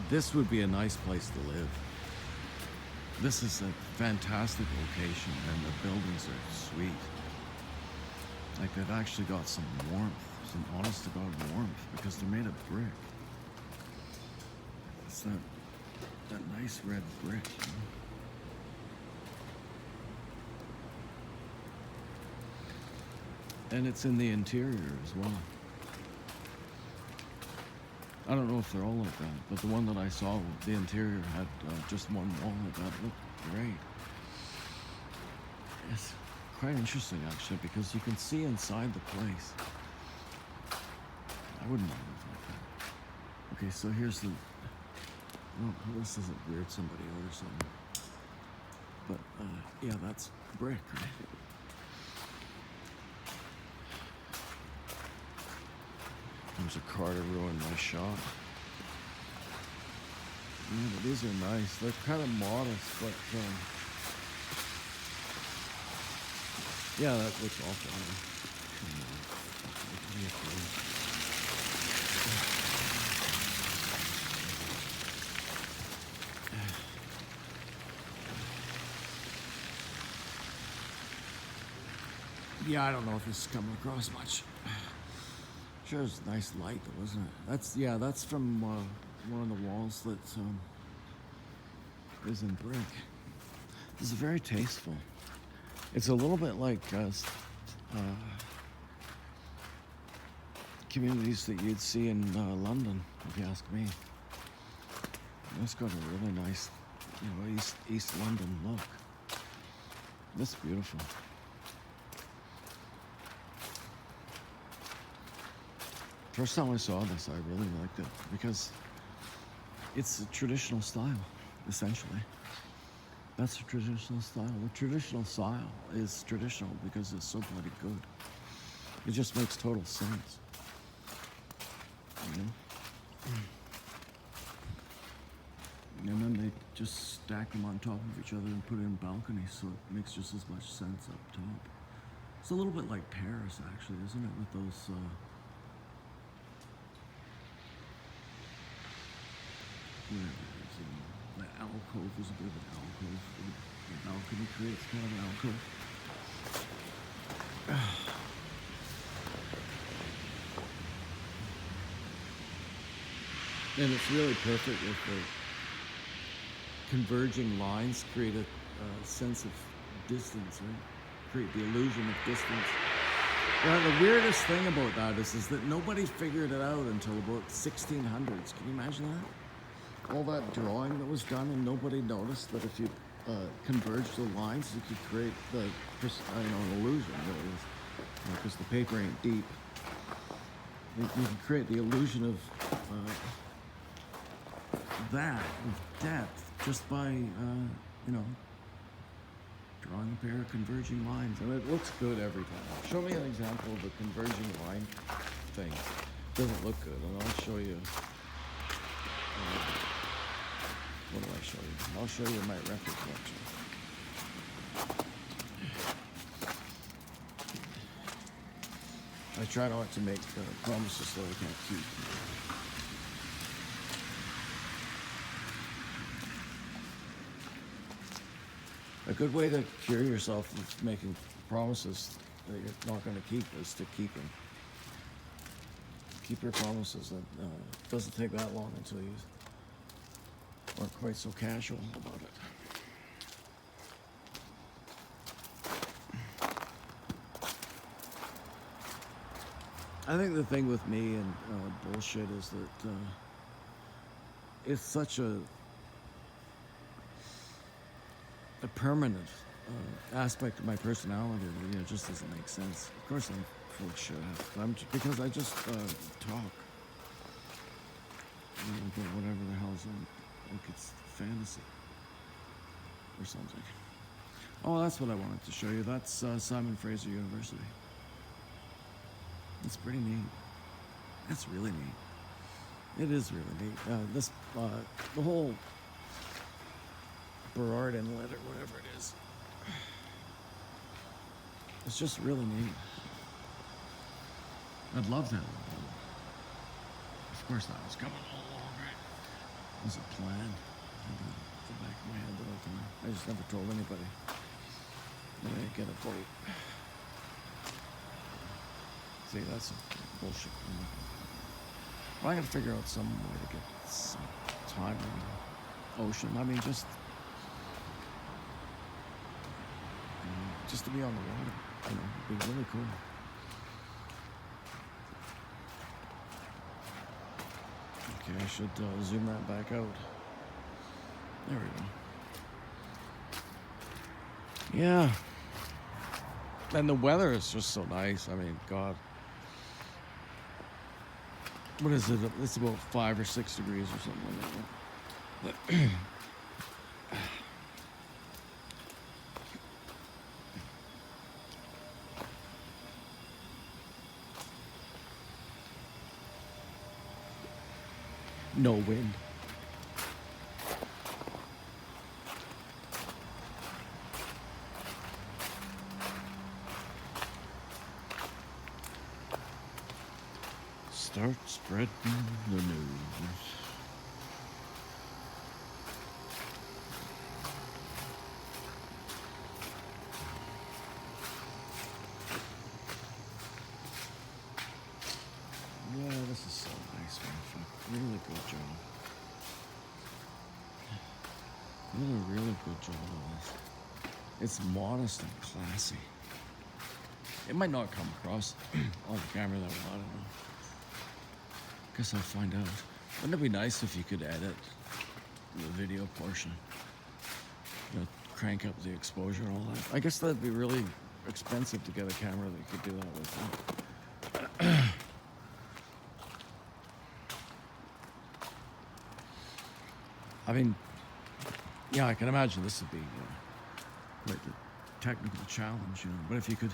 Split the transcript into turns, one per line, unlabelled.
this would be a nice place to live. This is a fantastic location, and the buildings are sweet. Like, they've actually got some warmth, some honest to God warmth, because they're made of brick. It's that nice red brick, you know? And it's in the interior as well. I don't know if they're all like that, but the one that I saw, the interior had just one wall like that. It looked great. It's quite interesting, actually, because you can see inside the place. I wouldn't want to live like that. Okay, so here's the... Oh, this isn't weird, somebody or something. But, yeah, that's brick, right? There's a car to ruin my shot. Yeah, but these are nice. They're kind of modest, but yeah, that looks awful. Come on. What are you doing? Yeah, I don't know if this is coming across much. Sure, it's a nice light though, isn't it? That's from one of the walls that is in brick. This is very tasteful. It's a little bit like communities that you'd see in London, if you ask me. It's got a really nice, East London look. That's beautiful. First time I saw this, I really liked it because it's a traditional style, essentially. That's a traditional style. The traditional style is traditional because it's so bloody good. It just makes total sense. You know? And then they just stack them on top of each other and put it in balconies, so it makes just as much sense up top. It's a little bit like Paris, actually, isn't it? With those... the alcove is a bit of an alcove. The balcony creates kind of an alcove. And it's really perfect if the converging lines create a sense of distance, right? Create the illusion of distance. Yeah, the weirdest thing about that is that nobody figured it out until about 1600s. Can you imagine that? All that drawing that was done, and nobody noticed that if you converge the lines, you could create an illusion. Because the paper ain't deep. You can create the illusion of depth, just by drawing a pair of converging lines, and it looks good every time. Show me an example of a converging line thing. Doesn't look good, and I'll show you. What do I show you? I'll show you my record collection. I try not to make promises that I can't keep. A good way to cure yourself of making promises that you're not going to keep is to keep them. Keep your promises. It doesn't take that long until you aren't quite so casual about it. I think the thing with me and bullshit is that it's such a permanent aspect of my personality that it just doesn't make sense. Of course, I'm full of shit. Because I just talk. Whatever the hell's on. Like it's fantasy or something. Oh, that's what I wanted to show you. That's Simon Fraser University. It's pretty neat. That's really neat. It is really neat. The whole Burrard Inlet or whatever it is. It's just really neat. I'd love that. Of course, that was coming all along, right? There's a plan. I got the back of my head all the time. I just never told anybody that I get a boat. See, that's some bullshit. Well, I gotta figure out some way to get some time in the ocean. I mean, just to be on the water. It'd be really cool. Okay, I should zoom that back out. There we go. Yeah. And the weather is just so nice. I mean, God. What is it? It's about 5 or 6 degrees or something like that. No wind. Start spreading the news. Yeah, this is so nice, man. Really good job. Really good job on this. It's modest and classy. It might not come across on the camera that well, I don't know. Guess I'll find out. Wouldn't it be nice if you could edit the video portion? Crank up the exposure and all that. I guess that'd be really expensive to get a camera that could do that with. Huh? I mean, yeah, I can imagine this would be quite the technical challenge, But if you could,